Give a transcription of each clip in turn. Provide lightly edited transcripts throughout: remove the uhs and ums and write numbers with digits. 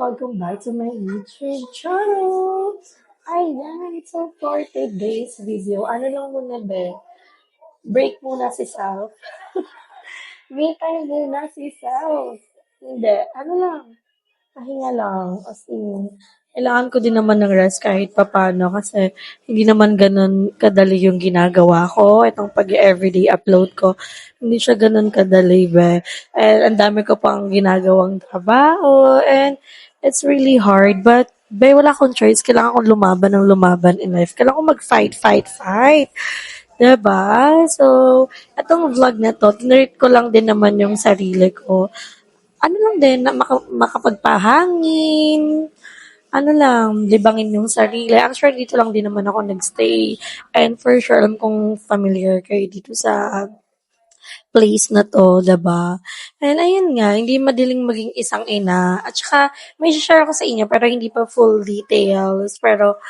welcome back to my YouTube channel. Ayan, so for today's video, ano lang muna be, break muna si South. Me time muna si South. Hindi, ano lang, pahinga lang. As in, kailangan ko din naman ng rest kahit papano kasi hindi naman ganun kadali yung ginagawa ko. Itong pag-everyday upload ko, hindi siya ganun kadali, be. And ang dami ko pang ginagawang trabaho and it's really hard. But, be, wala akong choice. Kailangan kong lumaban ng lumaban in life. Kailangan kong mag-fight, fight, fight. Diba? So, itong vlog na to, tinreat ko lang din naman yung sarili ko ano lang din, na makapagpahangin, ano lang, libangin yung sarili. Actually, dito lang din naman ako nagstay. And for sure, alam kong familiar kayo dito sa place na to, diba? And ayun nga, hindi madaling maging isang ina. At saka, may share ako sa inyo, pero hindi pa full details. Pero,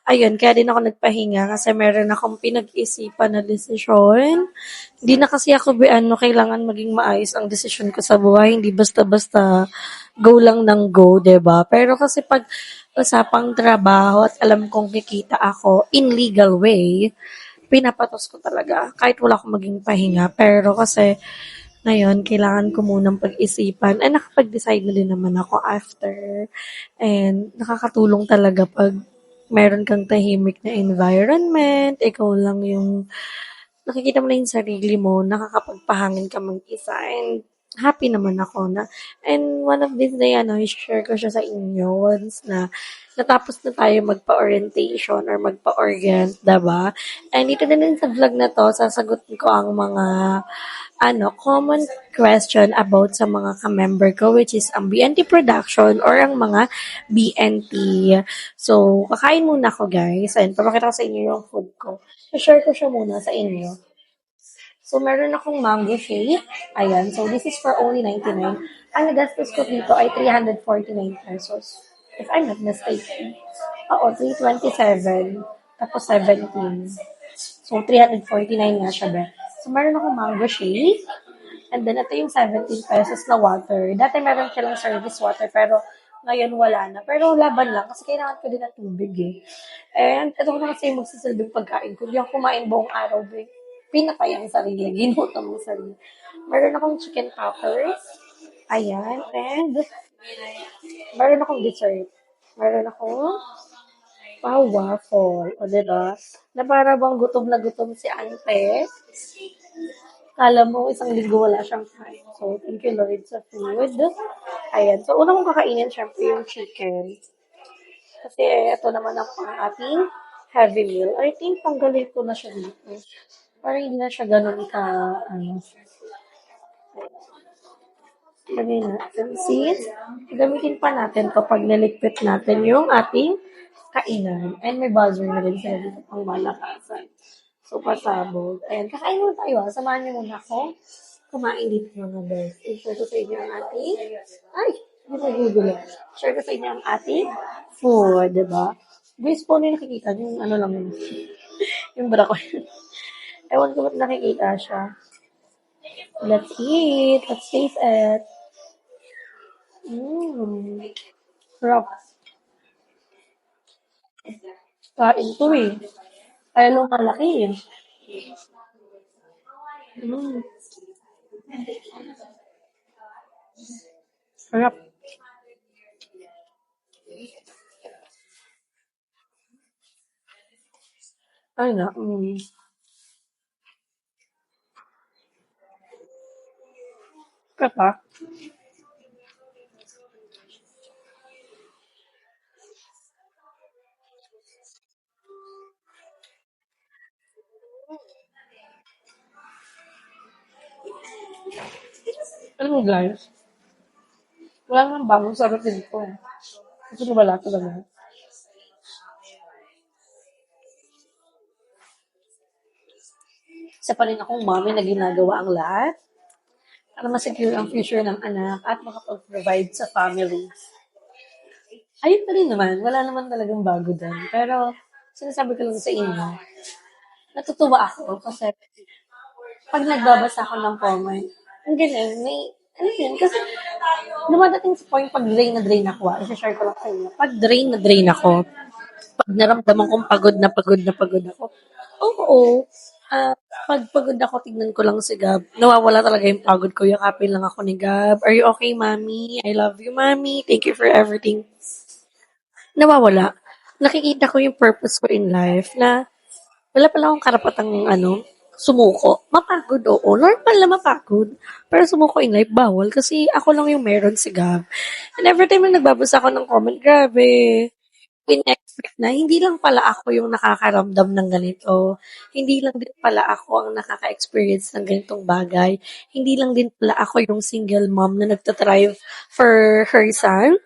ayun, kaya din ako nagpahinga kasi meron akong pinag-isipan na desisyon. Hindi na kasi ako, kailangan maging maayos ang desisyon ko sa buhay. Hindi basta-basta go lang ng go, 'di ba? Pero kasi pag usapang trabaho at alam kong kikita ako in legal way, pinapatos ko talaga kahit wala akong maging pahinga. Pero kasi ngayon, kailangan ko munang pag-isipan. And nakapag-decide na din naman ako after. And nakakatulong talaga pag meron kang tahimik na environment, ikaw lang yung nakikita mo na yung sarili mo, nakakapagpahangin ka mag-isa, and happy naman ako na, and one of these day, i-share ko siya sa inyo once na natapos na tayo magpa-orientation or magpa-orient, diba? And ito din sa vlog na to, sasagutin ko ang mga common question about sa mga ka-member ko, which is ang BNT production or ang mga BNT. So, kakain muna ako, guys, and papakita ko sa inyo yung food ko. I-share ko siya muna sa inyo. So, meron akong mango shake. Ayan. So, this is for only 99. Ang nagastos ko dito ay 349 pesos. If I'm not mistaken. Oo, 327. Tapos 17. So, 349 nga siya, be. So, meron akong mango shake. And then, ito yung 17 pesos na water. Dati meron silang service water, pero ngayon wala na. Pero laban lang, kasi kailangan ko din ng tubig eh. And ito na kasi yung magsisilbing pagkain ko. Hindi ako kumain buong araw, be. Pinatay ang sarili. Ginutom ang sarili. Meron akong chicken poppers. Ayan. And meron akong dessert. Meron akong waffle. O, diba? Na para bang gutom na gutom si ante. Kala mo, isang linggo wala siyang kain. So, thank you, Lord, sa food. Ayan. So, una kong kakainin, syempre, yung chicken. Kasi, ito naman ang ating heavy meal. I think, tanggalin ko na siya dito. Para hindi na siya ganun ka, lagay natin. Since, gamitin pa natin to pag naligpit natin yung ating kainan. And may buzzer na rin sila dito pang malakasan. So, pasabog. Ayan, kakain muna tayo. Samahan niyo muna ako. Kumain dito mga best. I-share ko sa inyo ang ating, hindi ko gugulo. Share ko sa inyo ang ating food, diba? Guys, po na nakikita niyo yung ano lang yun. Yung bra ko yun. Ewan ko ba't nakikita siya. Let's eat. Let's taste it. Sarap. Kain to eh. Kaya lumalaki eh. Mm, sarap. Ay na. Kapa. Alam mo guys, wala nang bago sa routine ko eh. Ito na wala talaga. Isa pa rin akong mommy na ginagawa ang lahat para masecure ang future ng anak at makapag-provide sa family. Ayun pa rin naman, wala naman talagang bago din. Pero, sinasabi ko lang sa inyo, natutuwa ako kasi pag nagbabasa ako ng comment, ang galing, may Ano yun, kasi dumadating sa point pag drain na drain ako, i-share ko lang sa inyo. Pag drain na drain ako, pag naramdaman kong pagod na ako, oo, ah, pag pagod ako, tignan ko lang si Gab. Nawawala talaga yung pagod ko. Yakapin lang ako ni Gab. Are you okay, Mommy? I love you, Mommy. Thank you for everything. Nawawala. Nakikita ko yung purpose ko in life na wala pala akong karapatang sumuko. Mapagod, oo. Normal na mapagod. Pero sumuko in life, bawal. Kasi ako lang yung meron si Gab. And every time na nagbabasa ako ng comment, grabe, in-expect na, hindi lang pala ako yung nakakaramdam ng ganito. Hindi lang din pala ako ang nakaka-experience ng ganitong bagay. Hindi lang din pala ako yung single mom na nagtatrive for her son.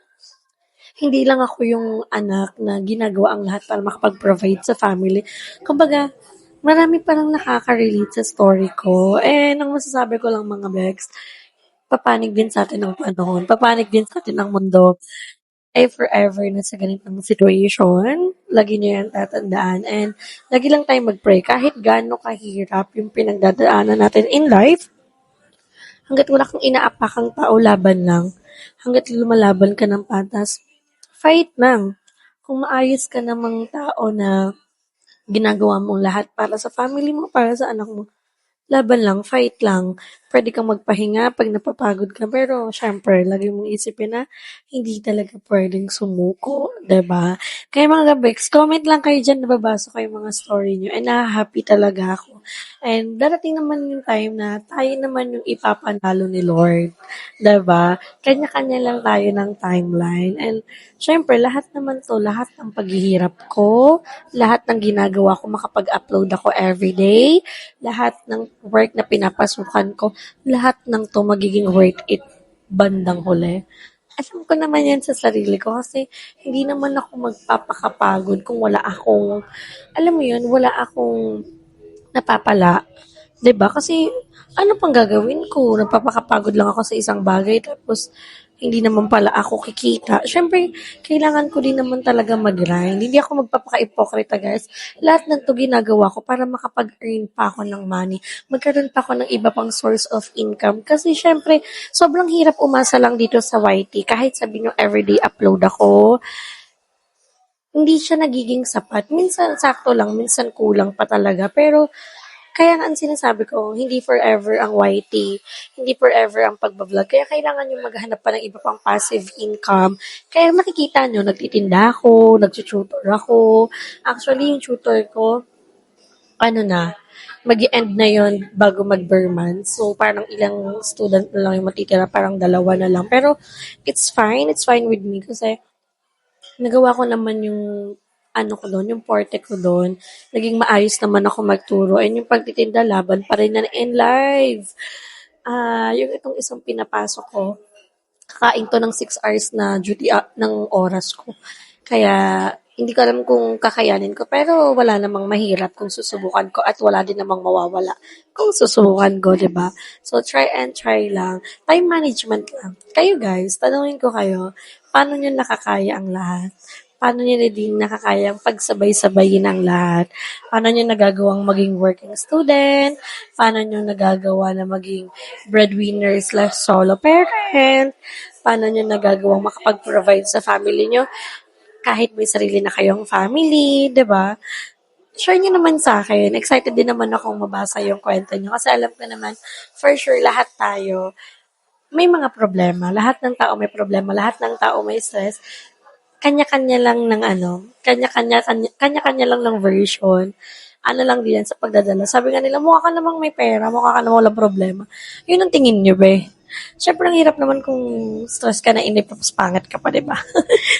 Hindi lang ako yung anak na ginagawa ang lahat para makapag-provide sa family. Kumbaga, marami palang nakaka-relate sa story ko. And ang masasabi ko lang mga Bex, papanig din sa atin ang panahon. Papanig din sa atin ang mundo. Ay forever na sa ganitong situation. Lagi niyo yan tatandaan. And lagi lang tayo mag-pray. Kahit gaano kahirap yung pinagdadaanan natin in life, hanggat wala kang inaapakang tao, laban lang. Hanggat lumalaban ka ng patas, fight lang. Kung maayos ka namang tao na ginagawa mong lahat para sa family mo, para sa anak mo, laban lang, fight lang. Pwede kang magpahinga pag napapagod ka, pero syempre, lagi mong isipin na hindi talaga pwedeng sumuko, 'di ba? Kaya mga Bex, comment lang kayo dyan, nababasa ko yung mga story nyo, and happy talaga ako. And darating naman yung time na tayo naman yung ipapanalo ni Lord, 'di ba? Kanya-kanya lang tayo ng timeline. And syempre, lahat naman to, lahat ng paghihirap ko, lahat ng ginagawa ko, makapag-upload ako everyday, lahat ng work na pinapasukan ko, lahat ng to magiging worth it bandang huli. Alam ko naman yan sa sarili ko kasi hindi naman ako magpapakapagod kung wala akong, alam mo yun, wala akong napapala. 'Di ba? Kasi ano pang gagawin ko? Nagpapakapagod lang ako sa isang bagay tapos hindi naman pala ako kikita. Siyempre, kailangan ko din naman talaga mag-grind. Hindi ako magpapaka-ipokrita, guys. Lahat ng to ginagawa ko para makapag-earn pa ako ng money. Magkaroon pa ako ng iba pang source of income. Kasi syempre, sobrang hirap umasa lang dito sa YT. Kahit sabi nyo everyday upload ako, hindi siya nagiging sapat. Minsan sakto lang, minsan kulang pa talaga. Pero kaya nga ang sinasabi ko, hindi forever ang YT, hindi forever ang pagbablog. Kaya kailangan nyo maghanap pa ng iba pang passive income. Kaya makikita nyo, nagtitinda ako, nagtututor ako. Actually, yung tutor ko, ano na, mag-end na yon bago mag-Burman. So, parang ilang student na lang yung matitira, parang dalawa na lang. Pero, it's fine with me kasi nagawa ko naman yung ano ko doon, yung forte ko doon. Naging maayos naman ako magturo. And yung pagtitinda, laban pa rin na in live. Yung itong isang pinapasok ko, kakain to ng 6 hours na duty ng oras ko. Kaya, hindi ko alam kung kakayanin ko, pero wala namang mahirap kung susubukan ko at wala din namang mawawala kung susubukan ko, di ba? So, try and try lang. Time management lang. Kayo guys, tanungin ko kayo, paano nyo nakakaya ang lahat? Paano nyo na din nakakayang pagsabay-sabayin ang lahat? Paano nyo nagagawang maging working student? Paano nyo nagagawa na maging breadwinner slash solo parent? Paano nyo nagagawang makapag-provide sa family nyo kahit may sarili na kayong family, 'di ba? Share niyo naman sa akin. Excited din naman akong mabasa yung kwento niyo kasi alam ko naman, for sure, lahat tayo may mga problema. Lahat ng tao may problema. Lahat ng tao may stress. Kanya-kanya lang ng kanya-kanya lang ng version. Ano lang din yan sa pagdadala. Sabi nga nila, mukha ka namang may pera, mukha ka namang walang problema. Yun ang tingin niyo, be. Siyempre, ang hirap naman kung stress ka na inip, tapos pangit ka pa, di ba?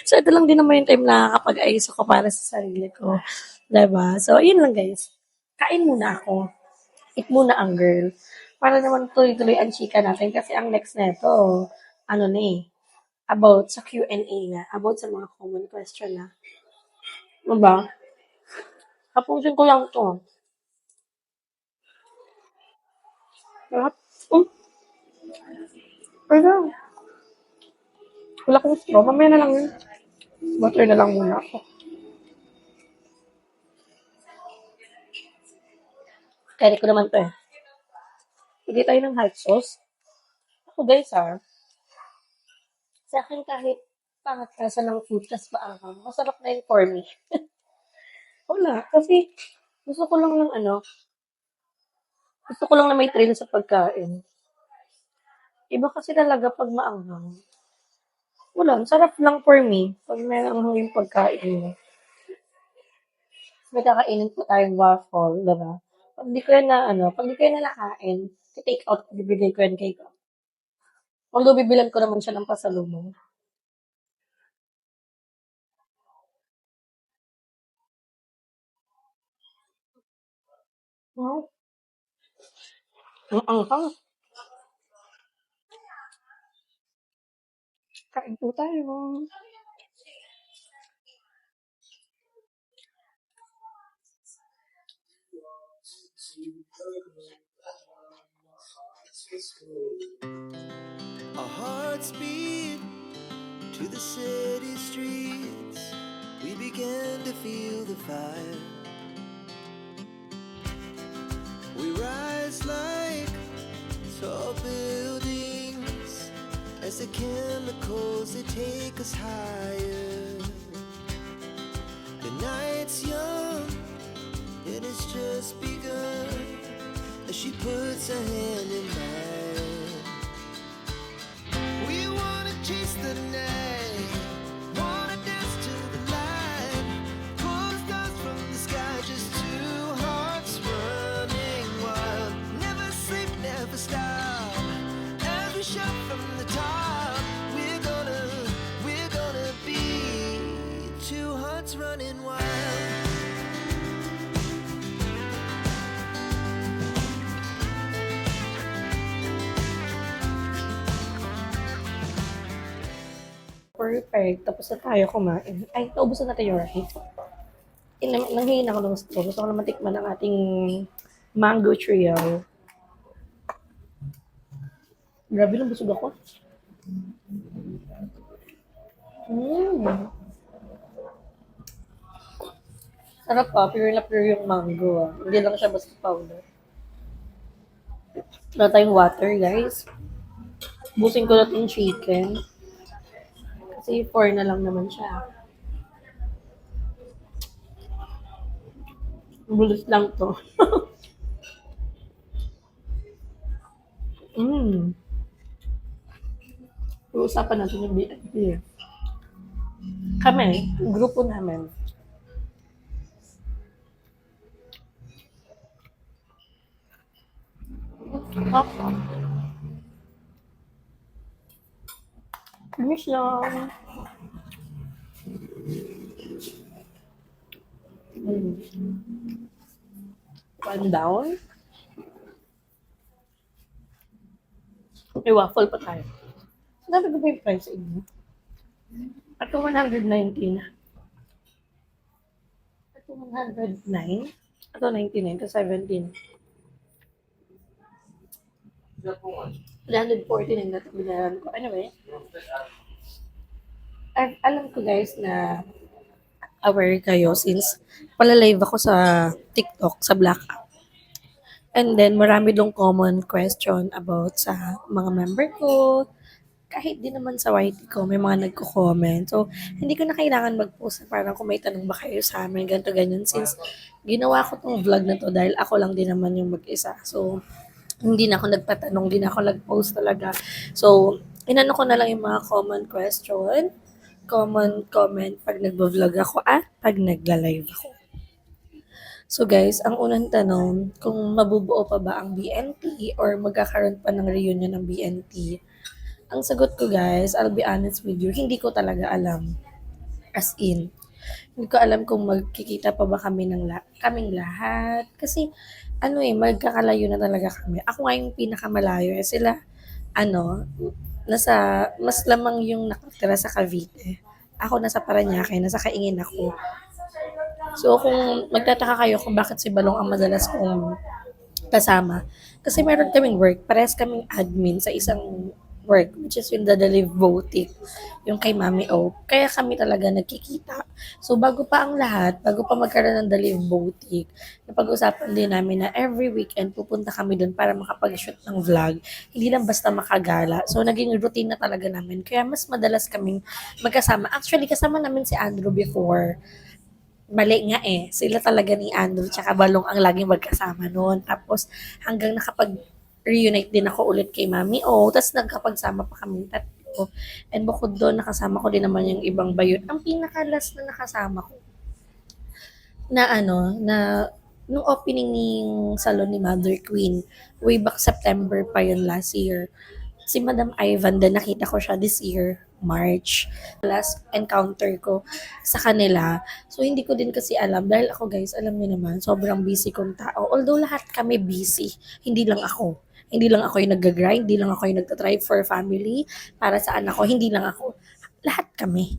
So, ito lang din naman yung time na nakakapag-ayos ako para sa sarili ko. Diba? So, yun lang guys. Kain muna ako. Eat muna ang girl. Para naman tuloy-tuloy ang chika natin kasi ang next neto, ano na eh, about sa Q&A na, about sa mga common question na. Diba? Tapusin ko lang to. Lahat. Um, pero, wala kong straw. Mamaya na lang yun. Butter na lang muna ako. Kaya ko naman to eh. Hindi tayo ng hot sauce. Ako guys sa akin kahit pangat lasa ng food tas maanghang, masarap na yun for me. Wala, kasi gusto ko lang ng gusto ko lang na may thrill sa pagkain. Iba kasi talaga 'pag maanghang. Wala, ang sarap lang for me 'pag maanghang yung pagkain mo. May kakainin pa tayong waffle, 'di ba? 'Pag di ko yan nakain, take out ko, bibigay ko yan kay ko. Although bibilhan ko naman siya ng pasalubong. Wow, ang anghang. Kain po tayo. Our hearts beat to the city streets. We began to feel the fire. We rise like tall buildings as the chemicals they take us higher. The night's young and it's just begun as she puts her hand in mine. We wanna chase the night, wanna dance to the light, pull the stars from the sky, just two hearts running wild. Never sleep, never stop, as we shout from the top. We're gonna be two hearts running wild. Perfect, tapos na tayo kumain. Ay, naubusan natin yung rice. Nanghihin ako ng straw. Gusto ko naman tikman ang ating mango trio. Grabe lang, busog ako. Mmm. Sarap pure na pure yung mango Hindi lang siya basta powder. Wala tayong water, guys. Busin ko na yung chicken. Kasi 4 na lang naman siya. Bulis lang to. Mmm. Uusapan natin yung BNP. Kami, grupo namin. Ah, finish lang. One down. May waffle pa tayo. Sabi ko ba yung price sa inyo? At 119. At 109. At 99 to 17. 149 na ito binayaran ko. Anyway, alam ko guys na aware kayo since pala-live ako sa TikTok, sa Black App. And then, marami dong common question about sa mga member ko. Kahit din naman sa YT ko, may mga nagko-comment. So, hindi ko na kailangan mag-post na parang kung may tanong ba kayo sa amin, ganito, ganyan. Since ginawa ko tong vlog na to dahil ako lang din naman yung mag-isa. So, hindi na ako nagpatanong, hindi na ako nag-post talaga. So, inano ko na lang yung mga common question, common comment pag nagbo-vlog ako at pag nagla-live ako. So guys, ang unang tanong, kung mabubuo pa ba ang BNT or magkakaroon pa ng reunion ng BNT? Ang sagot ko guys, I'll be honest with you, hindi ko talaga alam. As in, hindi ko alam kung magkikita pa ba kami kaming lahat. Kasi, magkakalayo na talaga kami. Ako nga yung pinakamalayo. Sila, mas lamang yung nakatira sa Cavite. Ako nasa Parañaque, nasa Kaingin ako. So, kung magtataka kayo kung bakit si Balong ang madalas kong kasama, kasi meron kaming work, parehas kaming admin sa isang work, which is yung The Live Boutique, yung kay Mami O. Kaya kami talaga nagkikita. So, bago pa ang lahat, bago pa magkaroon ng The Live Boutique, napag-usapan din namin na every weekend pupunta kami doon para makapag-shoot ng vlog. Hindi lang basta makagala. So, naging routine na talaga namin. Kaya mas madalas kaming magkasama. Actually, kasama namin si Andrew before. Mali nga eh. Sila talaga ni Andrew tsaka Balong ang laging magkasama noon. Tapos hanggang nakapag-reunite din ako ulit kay Mami O. Tapos nagkapagsama pa kami tatlo. And bukod doon, nakasama ko din naman yung ibang bayot. Ang pinaka-last na nakasama ko na nung opening ng salon ni Mother Queen, way back September pa yun last year. Si Madam Ivan, din nakita ko siya this year, March. Last encounter ko sa kanila. So, hindi ko din kasi alam. Dahil ako, guys, alam niyo naman, sobrang busy kong tao. Although, lahat kami busy. Hindi lang ako. Hindi lang ako yung nag-grind. Hindi lang ako yung nagtatribe for family. Para sa anak ko. Hindi lang ako. Lahat kami.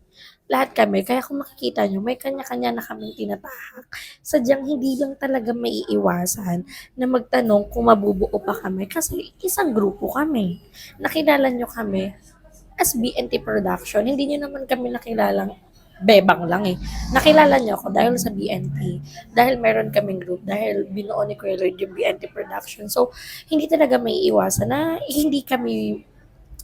Lahat kami. Kaya kung makikita nyo, may kanya-kanya na kaming tinatahak. Sadyang hindi lang talaga maiiwasan na magtanong kung mabubuo pa kami. Kasi isang grupo kami. Nakilala nyo kami as BNT Production. Hindi nyo naman kami nakilalang bebang lang eh. Nakilala nyo ako dahil sa BNT. Dahil meron kaming group. Dahil binuo ni Kuya Lloyd yung BNT Production. So, hindi talaga may iwasan na hindi kami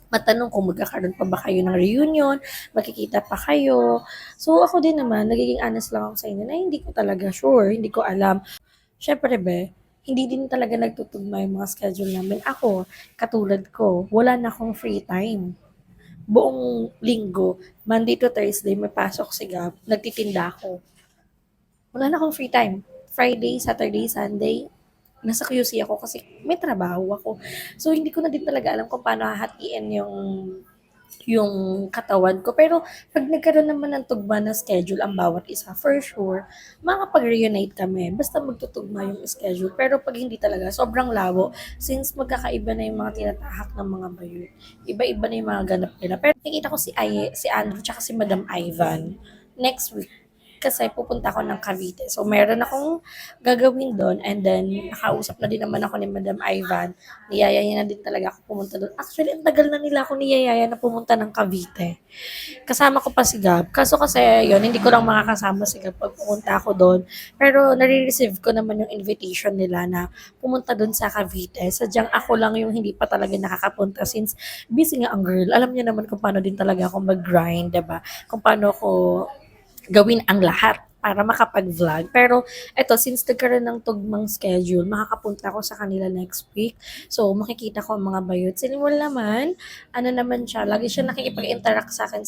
matanong kung magkakaroon pa ba kayo ng reunion, magkikita pa kayo. So, ako din naman, nagiging honest lang ako sa inyo na hindi ko talaga sure, hindi ko alam. Syempre, hindi din talaga nagtutugma yung mga schedule namin. Ako, katulad ko, wala na akong free time. Buong linggo, Monday to Thursday, may pasok si Gab, nagtitinda ako. Wala na akong free time. Friday, Saturday, Sunday, nasa QC ako kasi may trabaho ako. So, hindi ko na din talaga alam kung paano hahatiin yung katawan ko. Pero, pag nagkaroon naman ng tugma na schedule ang bawat isa, for sure, makakapag-reunite kami. Basta magtutugma yung schedule. Pero, pag hindi talaga, sobrang labo. Since magkakaiba na yung mga tinatahak ng mga bayo. Iba-iba na yung mga ganap nila. Pero, nakikita ko si Andrew tsaka si Madam Ivan next week kasi pupunta ako ng Cavite. So, meron akong gagawin doon and then nakausap na din naman ako ni Madam Ivan. Niyaya niya na din talaga ako pumunta doon. Actually, ang tagal na nila ako niyayaya na pumunta ng Cavite. Kasama ko pa si Gab. Kaso kasi, yun, hindi ko lang makakasama si Gab pag pumunta ako doon. Pero, nare-receive ko naman yung invitation nila na pumunta doon sa Cavite. Sadyang ako lang yung hindi pa talaga nakakapunta since busy nga ang girl. Alam niya naman kung paano din talaga ako mag-grind, diba? Kung paano ako gawin ang lahat para makapag-vlog. Pero, eto, since nagkaroon ng tugmang schedule, makakapunta ako sa kanila next week. So, makikita ko ang mga bayot. Si Limol naman, naman siya, lagi siya nakikipag-interact sa akin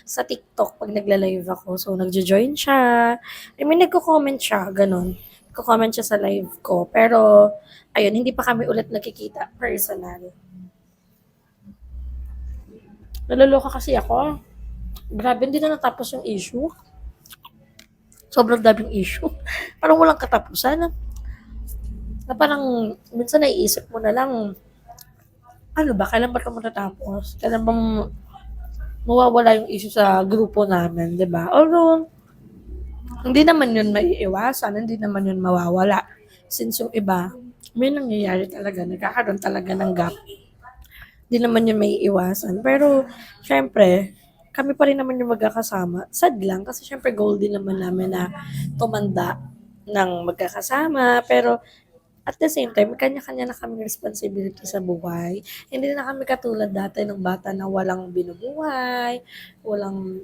sa TikTok pag nagla-live ako. So, nagjo-join siya. I mean, nagko-comment siya, ganun. Nagko-comment siya sa live ko. Pero, ayun, hindi pa kami ulit nagkikita personal. Naloloka kasi ako. Grabe, hindi na natapos yung issue. Sobrang daming issue. Parang walang katapusan. Na parang, minsan naiisip mo na lang, ano ba, kailan ba ito matatapos? Kailan bang mawawala yung issue sa grupo namin, di ba? Although, hindi naman yun maiiwasan, hindi naman yun mawawala. Since yung iba, may nangyayari talaga, nagkakaroon talaga ng gap. Hindi naman yun maiiwasan. Pero, syempre, kami pa rin naman yung magkakasama. Sad lang, kasi syempre goal din naman namin na tumanda ng magkakasama. Pero, at the same time, kanya-kanya na kami responsibility sa buhay. Hindi na kami katulad dati ng bata na walang binubuhay, walang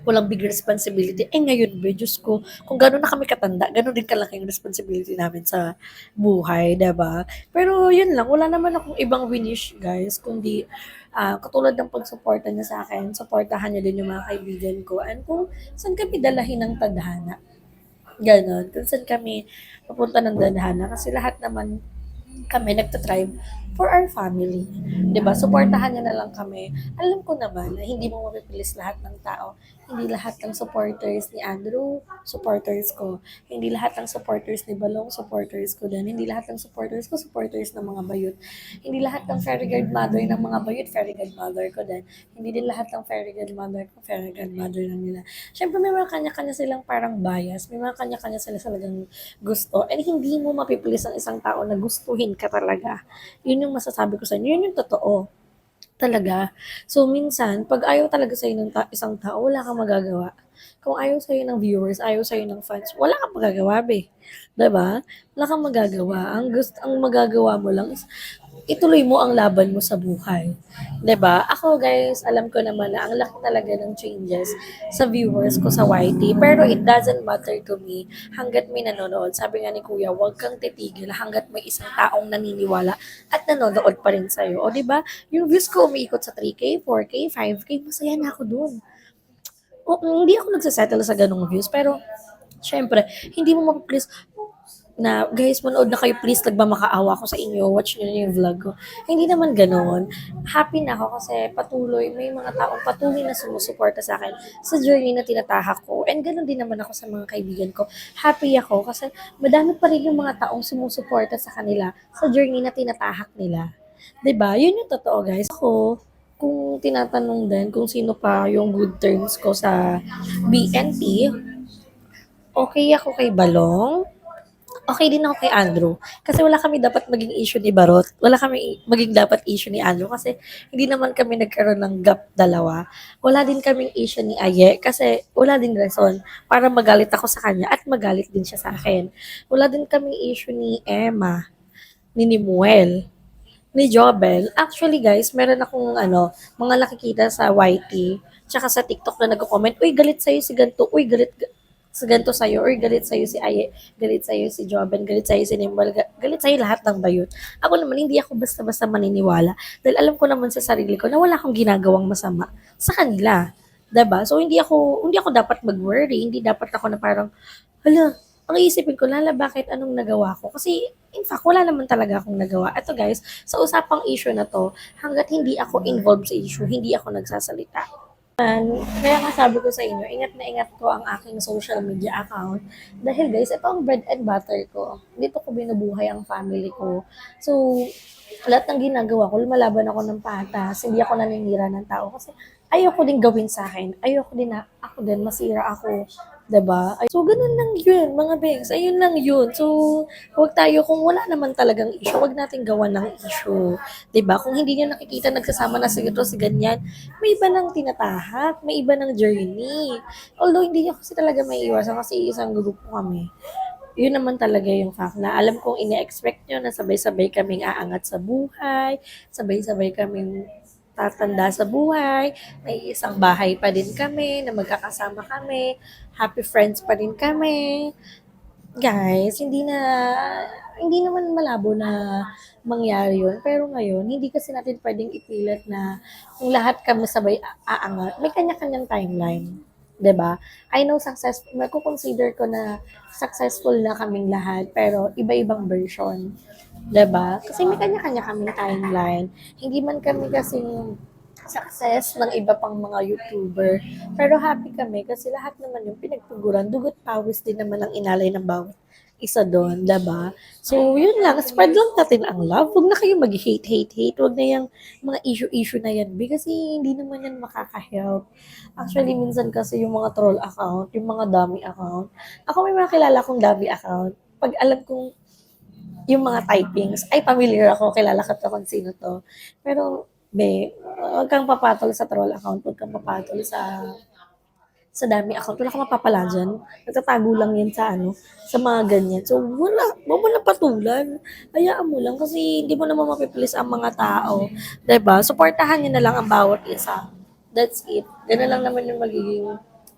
walang big responsibility. Eh ngayon, Diyos ko, kung gano'n na kami katanda, gano'n din kalaki yung responsibility namin sa buhay, 'di ba? Pero yun lang, wala naman akong ibang winish, guys, kundi katulad ng pagsuporta niya sa akin, suportahan niya din yung mga kaibigan ko. And kung saan kami dalahin ng tadhana, gano'n. Kung saan kami papunta ng tadhana, kasi lahat naman kami nagtatribe for our family. 'Di ba? Suportahan niya na lang kami. Alam ko naman na hindi mo mapipilis lahat ng tao. Hindi lahat ng supporters ni Andrew, supporters ko. Hindi lahat ng supporters ni Balong, supporters ko din. Hindi lahat ng supporters ko, supporters ng mga bayot. Hindi lahat ng fairy guard mother ng mga bayot, fairy guard mother ko din. Hindi din lahat ng fairy guard mother ko, fairy guard mother ng nila. Siyempre, may mga kanya-kanya silang parang bias. May mga kanya-kanya sila talagang gusto. And hindi mo mapipilis ang isang tao na gustuhin ka talaga. Yun yung masasabi ko sa inyo. Yun yung totoo. Talaga. So, minsan 'pag ayaw talaga sa'yo ng isang tao, wala kang magagawa. Kung ayaw sa'yo ng viewers, ayaw sa'yo ng fans, wala kang magagawa be, 'di ba? Wala kang magagawa. Ang magagawa mo lang is ituloy mo ang laban mo sa buhay, 'di ba? Ako guys, alam ko naman na ang laki talaga ng changes sa viewers ko sa YT, pero it doesn't matter to me hangga't may nanonood. Sabi nga ni kuya, huwag kang titigil hangga't may isang taong naniniwala at nanonood pa rin sa'yo. O 'di ba, yung views ko umiikot sa 3K, 4K, 5K, masaya na ako dun. Hindi ako nagse-settle sa ganong views, pero siyempre, hindi mo mapi-please na, "Guys, manood na kayo please, nagmamakaawa ako sa inyo, watch niyo na yung vlog ko." Hindi naman gano'n. Happy na ako kasi may mga taong patuloy na sumusuporta sa akin sa journey na tinatahak ko, and gano'n din naman ako sa mga kaibigan ko. Happy ako kasi madami pa rin yung mga taong sumusuporta sa kanila sa journey na tinatahak nila. 'Di ba? Yun yung totoo, guys. Ako, kung tinatanong din kung sino pa yung good terms ko sa BNT, okay ako kay Balong, okay din ako kay Andrew. Kasi wala kami dapat maging issue ni Barot. Wala kami maging dapat issue ni Andrew kasi hindi naman kami nagkaroon ng gap dalawa. Wala din kaming issue ni Aye kasi wala din rason para magalit ako sa kanya at magalit din siya sa akin. Wala din kaming issue ni Emma, ni Nimuel, ni Jobel. Actually guys, meron akong mga nakikita sa YT, tsaka sa TikTok na nagko-comment, "Uy, galit sa'yo si ganito. Uy, galit sa ganito sa'yo, or galit sa'yo si Aye, galit sa'yo si Joben, galit sa'yo si Nimble, galit sa'yo lahat ng bayot." Ako naman, hindi ako basta-basta maniniwala dahil alam ko naman sa sarili ko na wala akong ginagawang masama sa kanila. 'Di ba? So hindi ako dapat mag-worry, hindi dapat ako na parang, hala, ang iisipin ko, lala, bakit anong nagawa ko? Kasi in fact, wala naman talaga akong nagawa. Eto guys, sa usapang issue na to, hangga't hindi ako involved sa issue, hindi ako nagsasalita. Kaya nga sabi ko sa inyo, ingat na ingat ko ang aking social media account. Dahil guys, ito ang bread and butter ko. Dito ko binubuhay ang family ko. So, lahat ng ginagawa ko, lumalaban ako ng patas. Hindi ako naninira ng tao. Kasi ayoko din gawin sa akin. Ayoko din na ako din, masira ako. 'Di ba? So, ganun lang yun, mga bengs. Ayun lang yun. So, huwag tayo, kung wala naman talagang issue, huwag natin gawan ng issue. 'Di ba? Kung hindi niyo nakikita nagsasama na si ito, si ganyan, may iba ng tinatahak, may iba ng journey. Although hindi niyo kasi talaga maiiwasan kasi isang grupo kami. Yun naman talaga yung fact na alam kong ine-expect nyo na sabay-sabay kaming aangat sa buhay, sabay-sabay kaming tatanda sa buhay, may isang bahay pa din kami, na magkakasama kami, happy friends pa din kami. Guys, hindi naman malabo na mangyari yun. Pero ngayon, hindi kasi natin pwedeng ipilit na kung lahat kami sabay aangat. May kanya-kanyang timeline. 'Di ba? I know mako-consider ko na successful na kaming lahat, pero iba-ibang version. 'Di ba? Kasi may kanya-kanya kaming timeline. Hindi man kami kasing success ng iba pang mga YouTuber. Pero happy kami kasi lahat naman yung pinagtuguran, dugot pawis din naman ang inalay ng bawat isa doon, 'di ba? So, yun lang, spread lang natin ang love. Huwag na kayo mag-hate, hate, hate. Huwag na yung mga issue-issue na yan. Kasi hindi naman yan makaka-help. Actually, minsan kasi yung mga troll account, yung mga dummy account, ako may mga kilala kong dummy account. Pag alam kong yung mga typings, ay familiar ako, kilala ko to kung sino to. Pero, huwag kang papatol sa troll account, huwag kang papatol sa dami account, wala kang mapapala dyan. Nagtatago lang yan sa mga ganyan. So, wag mo na patulan. Hayaan mo lang kasi hindi mo naman mapiplease ang mga tao. 'Di ba? Suportahan niyo na lang ang bawat isa. That's it. Ganun lang naman yung magiging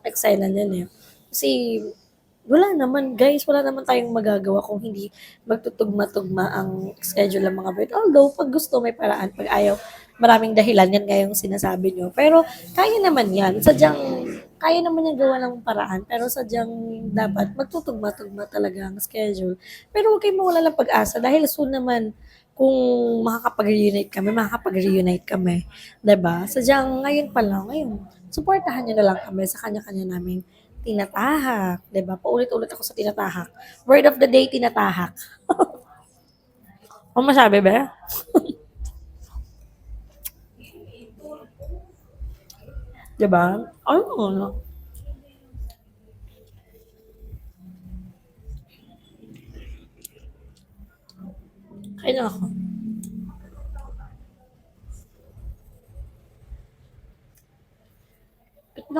eksena niyan eh. Kasi, wala naman tayong magagawa kung hindi magtutugma-tugma ang schedule ng mga bird. Although, pag gusto may paraan, pag ayaw, maraming dahilan yan ngayong sinasabi nyo. Pero, kaya naman yan. Kaya naman yung gawa ng paraan, pero sadyang dapat magtutugma-tugma talaga ang schedule. Pero huwag kayong mawala ng pag-asa dahil soon naman kung makakapag-reunite kami. 'Di ba? Sadyang ngayon pa lang, ngayon, suportahan niyo na lang kami sa kanya-kanya naming tinatahak. 'Di ba? Paulit-ulit ako sa tinatahak. Word of the day, tinatahak. Ano masabi, be? 'Di ba? Ano? Kaya na ako.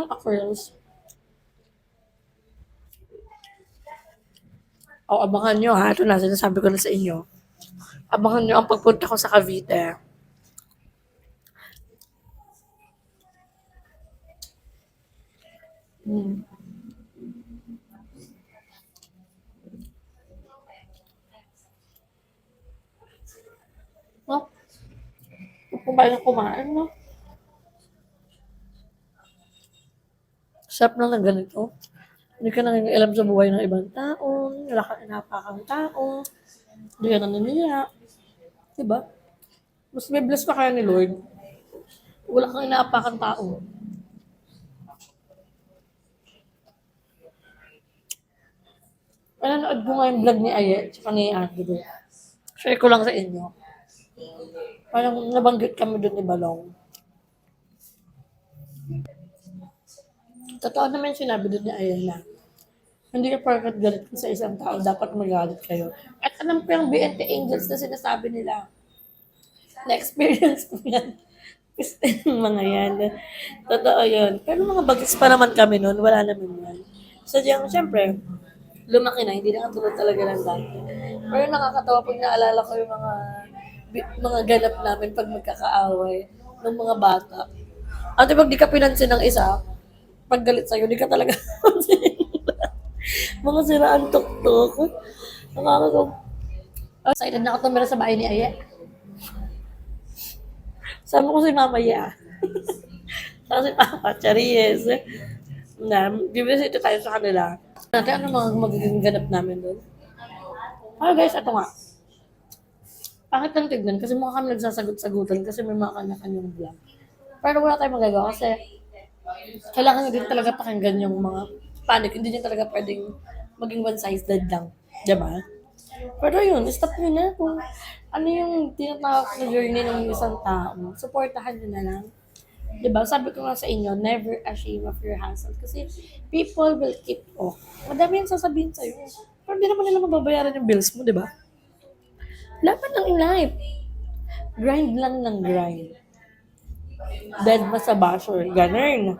ng Aquarius. O, abangan nyo ha. Ito na, sinasabi ko na sa inyo. Abangan nyo ang pagpunta ko sa Cavite. Hmm. No? Kumain na kumain, no? Sarap lang ng ganito. Hindi ka nangingialam sa buhay ng ibang tao. Wala kang inapakang tao. Hindi ka naniniya. Diba? Mas may bless pa kaya ni Lord. Wala kang inaapakan tao. Nanonood ko nga yung vlog ni Aye, tsaka ni Andrew. Share ko lang sa inyo. Parang nabanggit kami doon ni Balong. Totoo naman sinabi doon ni Aye na hindi ka porkat galit ka sa isang tao, dapat magalit kayo. At alam ko yung BNT Angels na sinasabi nila. Na-experience ko yan. Kasi yung mga yan. Totoo yun. Pero mga bagets pa naman kami noon, wala naman yan. Sadyang, syempre, lumaki na, hindi na katulad talaga ng dati. Pero nakakatawa pag naalala ko yung mga ganap namin pag magkakaaway ng mga bata. Ate, pag di ka pinansin ng isa, pag galit sa'yo, di ka talaga mga siraan tuktok. Nakakatawa. Excited na ako tumira sa bahay ni Aya. Sabi ko si Mama Ya. Saka si Papa, Charies. Na, bibisito tayo sa kanila. Natin, ano mga magiging ganap namin doon? Ah, guys, ito nga. Bakit lang tignan? Kasi mukha kami nagsasagot-sagutan kasi may mga kanya-kanyang vlog. Pero wala tayong magagawa kasi kailangan nyo din talaga pakinggan yung mga panic. Hindi nyo talaga pwedeng maging one-sided lang. Diba? Pero yun, stop nyo na kung ano yung tinatawag na journey ng isang tao. Supportahan nyo na lang. Diba? Sabi ko nga sa inyo, never ashamed of your hustle. Kasi people will keep off. Madami yung sasabihin sa'yo. Pero hindi naman nila mababayaran yung bills mo, diba? Laban lang in life. Grind lang ng grind. Dead ma sa basher. Ganun.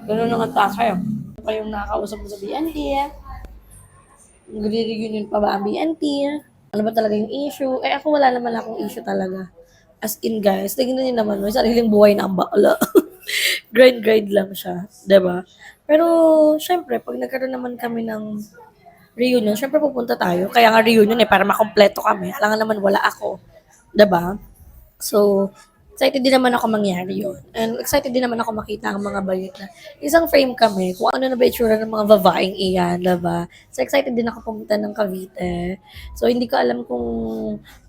Ganun ang atake. Pa yung nakakausap mo sa BNT. Nagre-reunion pa ba ang BNT? Ano ba talaga yung issue? Eh ako wala naman akong issue talaga. As in guys, tingnan niyo naman, may sariling buhay na ang bakla. Grind lang siya. 'Di ba? Pero, syempre, pag nagkaroon naman kami ng reunion, syempre pupunta tayo. Kaya nga reunion para makompleto kami. Alangan naman wala ako. 'Di ba? So, excited din naman ako mangyari yun. And excited din naman ako makita ang mga bayot na isang frame kami, kung ano na ba itsura ng mga babaeng iyan, diba? So, excited din ako pumunta ng Cavite. So, hindi ko alam kung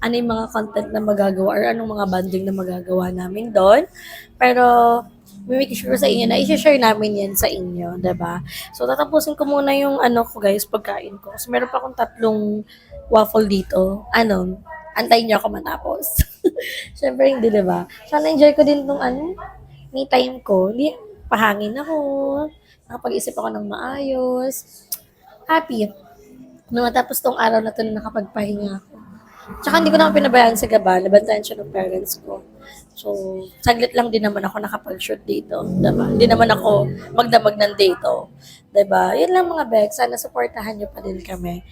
ano yung mga content na magagawa or anong mga banding na magagawa namin doon. Pero, may make sure sa inyo na i-share namin yan sa inyo, diba? So, tatapusin ko muna yung ano ko guys, pagkain ko. So, meron pa akong 3 waffle dito. Antayin niyo ako matapos. Siyempre hindi, diba? Sana enjoy ko din tong me time ko. Hindi, pahangin ako. Nakapag-isip ako ng maayos. Happy. Nung matapos tong araw na to na nakapagpahinga ako. Tsaka hindi ko naman pinabayaan sa gaba. Nabantayan siya ng parents ko. So, saglit lang din naman ako nakapag-shoot dito. Diba? Hindi naman ako magdamag ng dito. Diba? Yun lang mga beg. Sana supportahan niyo pa din kami.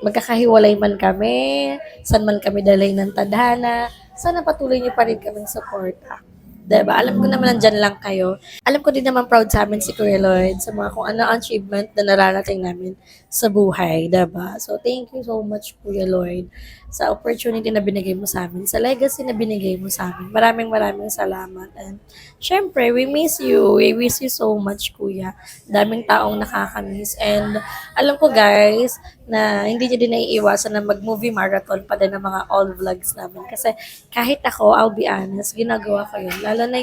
Magkakahiwalay man kami, saan man kami dalay ng tadhana, sana patuloy niyo pa rin kaming suporta. Diba? Alam ko naman nandyan lang kayo. Alam ko din naman proud sa amin si Kuya Lloyd sa mga kung ano ang achievement na nararating namin sa buhay. Diba? So, thank you so much, Kuya Lloyd, sa opportunity na binigay mo sa amin, sa legacy na binigay mo sa amin. Maraming salamat. And, syempre, we miss you. We miss you so much, Kuya. Daming taong nakakamiss. And, alam ko, guys, na hindi niyo din naiiwasan na mag-movie marathon pa din ng mga all vlogs namin. Kasi kahit ako, I'll be honest, ginagawa ko yun. Lalo na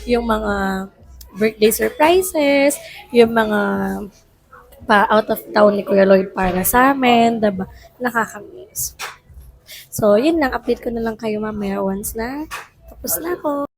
yung mga birthday surprises, yung mga pa out of town ni Kuya Lloyd para sa amin, diba? Nakakamiss. So, yun lang. Update ko na lang kayo mamaya once na tapos na ako.